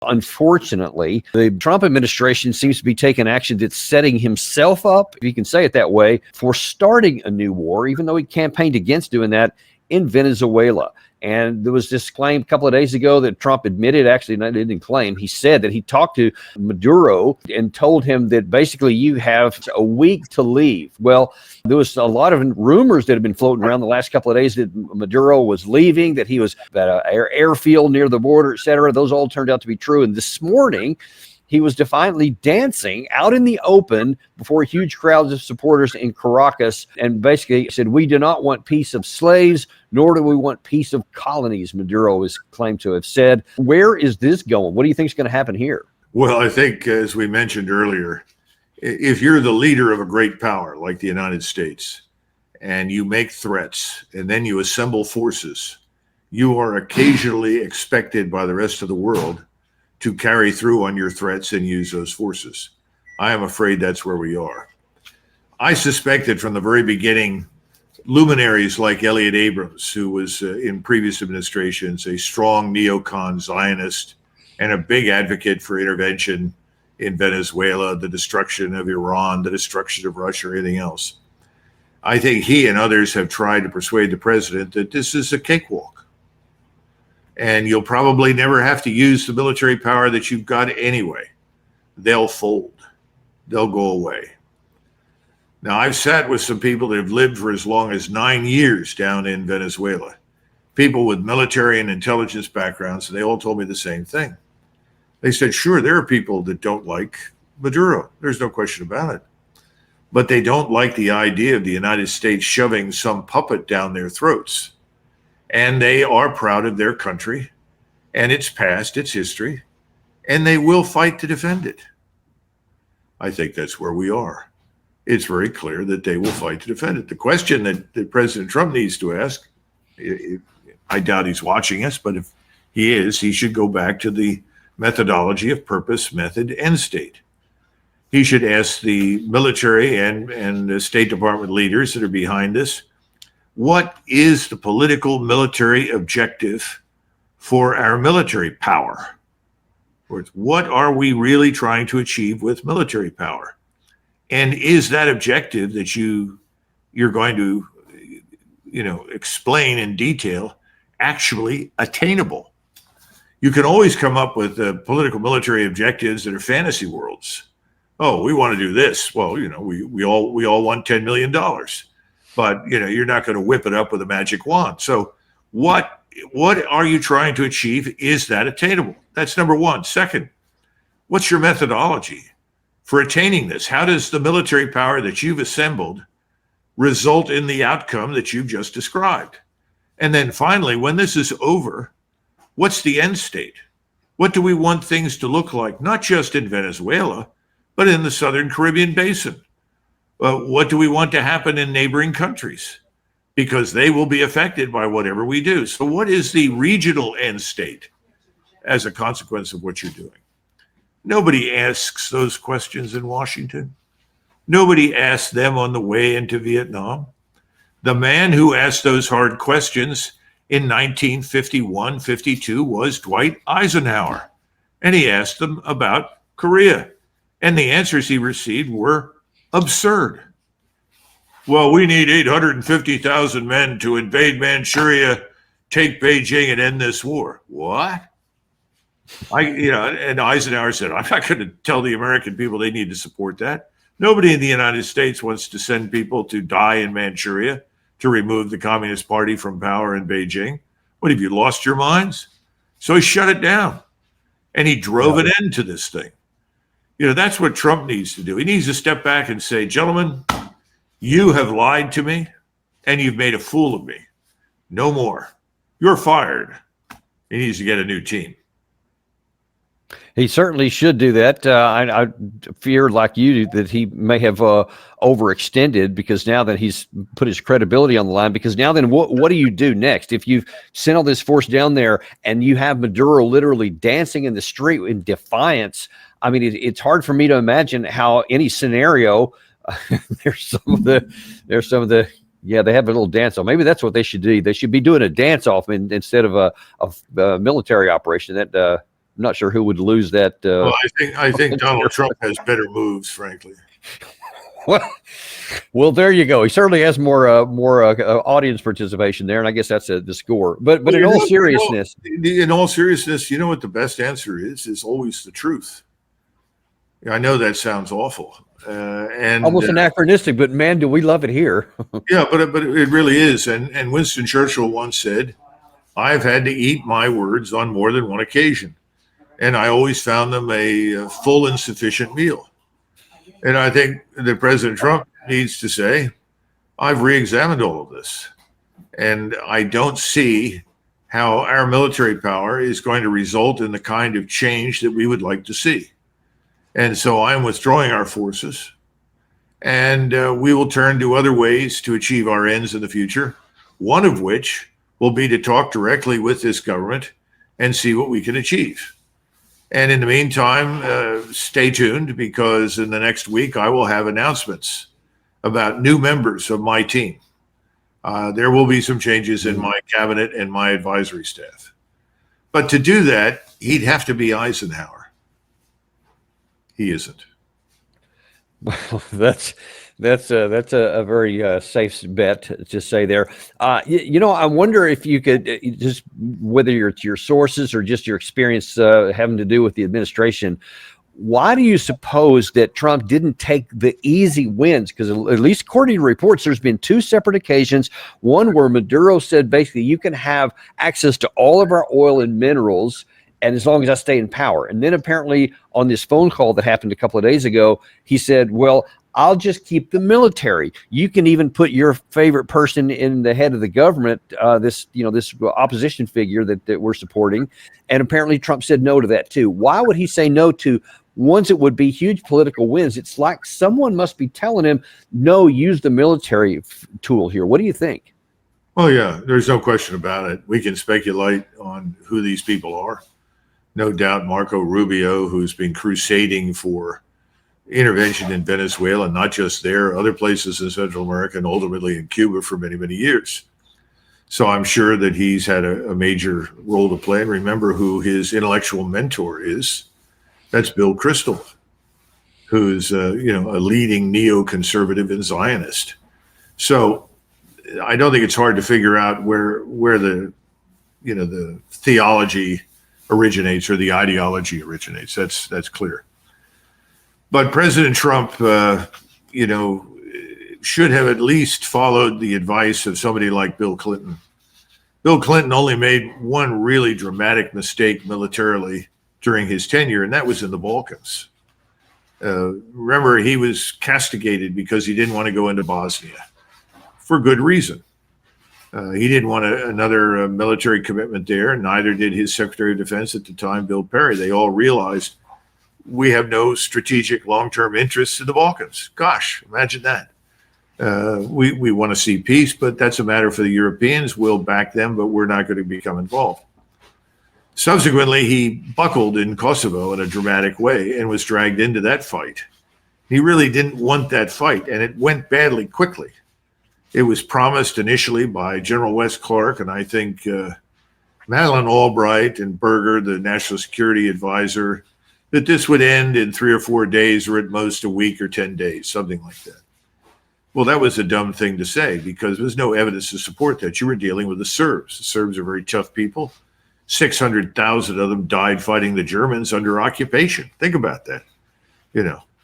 Unfortunately, the Trump administration seems to be taking action that's setting himself up, if you can say it that way, for starting a new war, even though he campaigned against doing that in Venezuela. And there was this claim a couple of days ago that Trump admitted, actually, not didn't claim, he said that he talked to Maduro and told him that basically you have a week to leave. Well, there was a lot of rumors that have been floating around the last couple of days that Maduro was leaving, that he was at an airfield near the border, et cetera. Those all turned out to be true. And this morning, he was defiantly dancing out in the open before huge crowds of supporters in Caracas and basically said, "We do not want peace of slaves, nor do we want peace of colonies," Maduro is claimed to have said. Where is this going? What do you think is going to happen here? Well, I think, as we mentioned earlier, if you're the leader of a great power like the United States and you make threats and then you assemble forces, you are occasionally expected by the rest of the world to carry through on your threats and use those forces. I am afraid that's where we are. I suspected from the very beginning luminaries like Elliott Abrams, who was in previous administrations a strong neocon Zionist and a big advocate for intervention in Venezuela, the destruction of Iran, the destruction of Russia, or anything else. I think he and others have tried to persuade the president that this is a cakewalk. And you'll probably never have to use the military power that you've got anyway. They'll fold. They'll go away. Now, I've sat with some people that have lived for as long as 9 years down in Venezuela, people with military and intelligence backgrounds, and they all told me the same thing. They said, sure, there are people that don't like Maduro. There's no question about it. But they don't like the idea of the United States shoving some puppet down their throats. And they are proud of their country and its past, its history, and they will fight to defend it. I think that's where we are. It's very clear that they will fight to defend it. The question that President Trump needs to ask, I doubt he's watching us, but if he is, he should go back to the methodology of purpose, method, end state. He should ask the military and the State Department leaders that are behind this, what is the political military objective for our military power? Or what are we really trying to achieve with military power? And is that objective that you're going to, explain in detail actually attainable? You can always come up with political military objectives that are fantasy worlds. Oh, we want to do this. Well, we all want $10 million. But you're not going to whip it up with a magic wand. So what are you trying to achieve? Is that attainable? That's number one. Second, what's your methodology for attaining this? How does the military power that you've assembled result in the outcome that you've just described? And then finally, when this is over, what's the end state? What do we want things to look like, not just in Venezuela, but in the Southern Caribbean Basin? What do we want to happen in neighboring countries? Because they will be affected by whatever we do. So what is the regional end state as a consequence of what you're doing? Nobody asks those questions in Washington. Nobody asked them on the way into Vietnam. The man who asked those hard questions in 1951, 52 was Dwight Eisenhower. And he asked them about Korea. And the answers he received were absurd. Well, we need 850,000 men to invade Manchuria, take Beijing, and end this war. What? And Eisenhower said, I'm not going to tell the American people they need to support that. Nobody in the United States wants to send people to die in Manchuria to remove the Communist Party from power in Beijing. What, have you lost your minds? So he shut it down, and he drove an end to this thing. That's what Trump needs to do. He needs to step back and say, gentlemen, you have lied to me and you've made a fool of me. No more. You're fired. He needs to get a new team. He certainly should do that. I fear, like you, that he may have overextended, because now that he's put his credibility on the line, because now then what do you do next? If you've sent all this force down there and you have Maduro literally dancing in the street in defiance, I mean, it's hard for me to imagine how any scenario, there's some of the, yeah, they have a little dance off. Maybe that's what they should do. They should be doing a dance off instead of a military operation. not sure who would lose that. Well, I think Donald Trump has better moves, frankly. Well, there you go. He certainly has more audience participation there, and I guess that's the score. But in all seriousness, you know what the best answer is always the truth. I know that sounds awful, and almost anachronistic, but man, do we love it here. Yeah, but it really is. And Winston Churchill once said, "I've had to eat my words on more than one occasion, and I always found them a full and sufficient meal." And I think that President Trump needs to say, I've re-examined all of this, and I don't see how our military power is going to result in the kind of change that we would like to see. And so I'm withdrawing our forces, and we will turn to other ways to achieve our ends in the future, one of which will be to talk directly with this government and see what we can achieve. And in the meantime, stay tuned, because in the next week, I will have announcements about new members of my team. There will be some changes in my cabinet and my advisory staff. But to do that, he'd have to be Eisenhower. He isn't. Well, that's a very safe bet to say there. I wonder if you could just, whether it's your sources or just your experience having to do with the administration, why do you suppose that Trump didn't take the easy wins? Because at least according to reports, there's been two separate occasions. One where Maduro said basically you can have access to all of our oil and minerals, and as long as I stay in power. And then apparently on this phone call that happened a couple of days ago, he said, well, I'll just keep the military. You can even put your favorite person in the head of the government, this opposition figure that we're supporting. And apparently Trump said no to that too. Why would he say no to ones that would be huge political wins? It's like someone must be telling him, no, use the military tool here. What do you think? Well, yeah, there's no question about it. We can speculate on who these people are. No doubt Marco Rubio, who's been crusading for intervention in Venezuela, not just there, other places in Central America, and ultimately in Cuba for many, many years. So I'm sure that he's had a major role to play. And remember who his intellectual mentor is. That's Bill Kristol, who's a leading neoconservative and Zionist. So I don't think it's hard to figure out where the theology originates or the ideology originates. That's clear. But President Trump, should have at least followed the advice of somebody like Bill Clinton. Bill Clinton only made one really dramatic mistake militarily during his tenure, and that was in the Balkans. Remember, he was castigated because he didn't want to go into Bosnia for good reason. He didn't want another military commitment there, and neither did his Secretary of Defense at the time, Bill Perry. They all realized we have no strategic long-term interests in the Balkans. Gosh, imagine that. We want to see peace, but that's a matter for the Europeans. We'll back them, but we're not going to become involved. Subsequently, he buckled in Kosovo in a dramatic way and was dragged into that fight. He really didn't want that fight, and it went badly quickly. It was promised initially by General Wes Clark, and I think Madeleine Albright and Berger, the national security advisor, that this would end in 3 or 4 days, or at most a week or 10 days, something like that. Well, that was a dumb thing to say because there's no evidence to support that. You were dealing with the Serbs. The Serbs are very tough people. 600,000 of them died fighting the Germans under occupation. Think about that.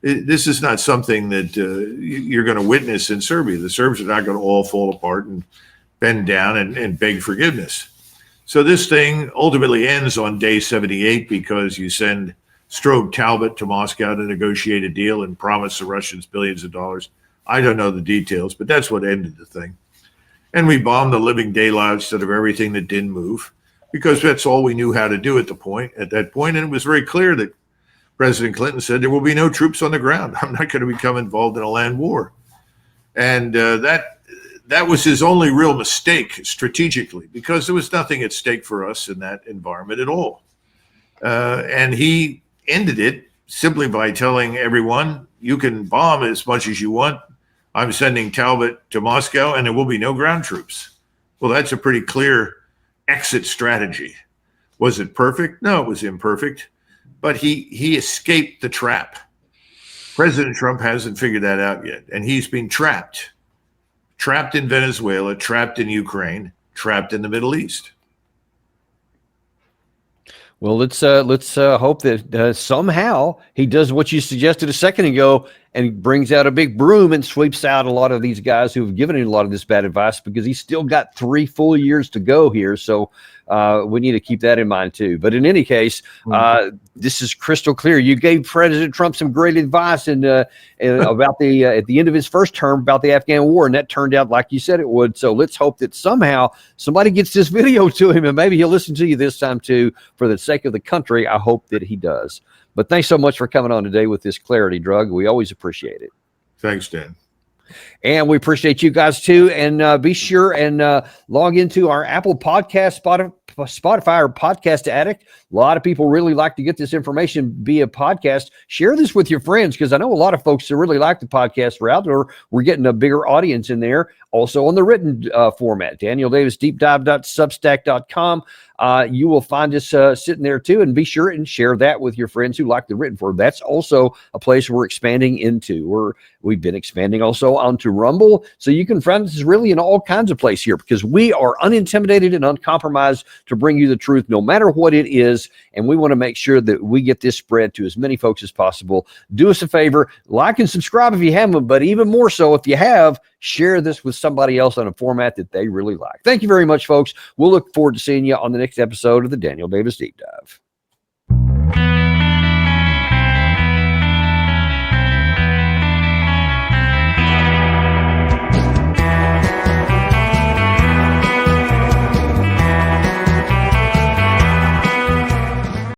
This is not something that you're going to witness in Serbia. The Serbs are not going to all fall apart and bend down and beg forgiveness. So this thing ultimately ends on day 78 because you send Strobe Talbot to Moscow to negotiate a deal and promise the Russians billions of dollars. I don't know the details, but that's what ended the thing. And we bombed the living daylights out of everything that didn't move because that's all we knew how to do at that point. And it was very clear that President Clinton said there will be no troops on the ground. I'm not going to become involved in a land war. And that was his only real mistake strategically because there was nothing at stake for us in that environment at all. And he ended it simply by telling everyone, you can bomb as much as you want. I'm sending Talbot to Moscow and there will be no ground troops. Well, that's a pretty clear exit strategy. Was it perfect? No, it was imperfect, but he escaped the trap. President Trump hasn't figured that out yet, and he's been trapped in Venezuela, trapped in Ukraine, trapped in the Middle East. Well, let's hope that somehow he does what you suggested a second ago and brings out a big broom and sweeps out a lot of these guys who have given him a lot of this bad advice, because he's still got 3 full years to go here. So we need to keep that in mind too. But in any case, this is crystal clear. You gave President Trump some great advice about at the end of his first term about the Afghan war, and that turned out like you said it would. So let's hope that somehow somebody gets this video to him, and maybe he'll listen to you this time too, for the sake of the country. I hope that he does. But thanks so much for coming on today with this clarity, Drug. We always appreciate it. Thanks, Dan. And we appreciate you guys too. And be sure and log into our Apple Podcast, Spotify, or Podcast Addict. A lot of people really like to get this information via podcast. Share this with your friends, because I know a lot of folks that really like the podcast route, or we're getting a bigger audience in there. Also on the written format, DanielDavisDeepDive.substack.com. You will find us sitting there too, and be sure and share that with your friends who like the written form. That's also a place we're expanding into. We've been expanding also onto Rumble, so you can find us really in all kinds of places here, because we are unintimidated and uncompromised to bring you the truth, no matter what it is. And we want to make sure that we get this spread to as many folks as possible. Do us a favor, like and subscribe if you haven't, but even more so if you have, share this with somebody else on a format that they really like. Thank you very much, folks. We'll look forward to seeing you on the next episode of the Daniel Davis Deep Dive.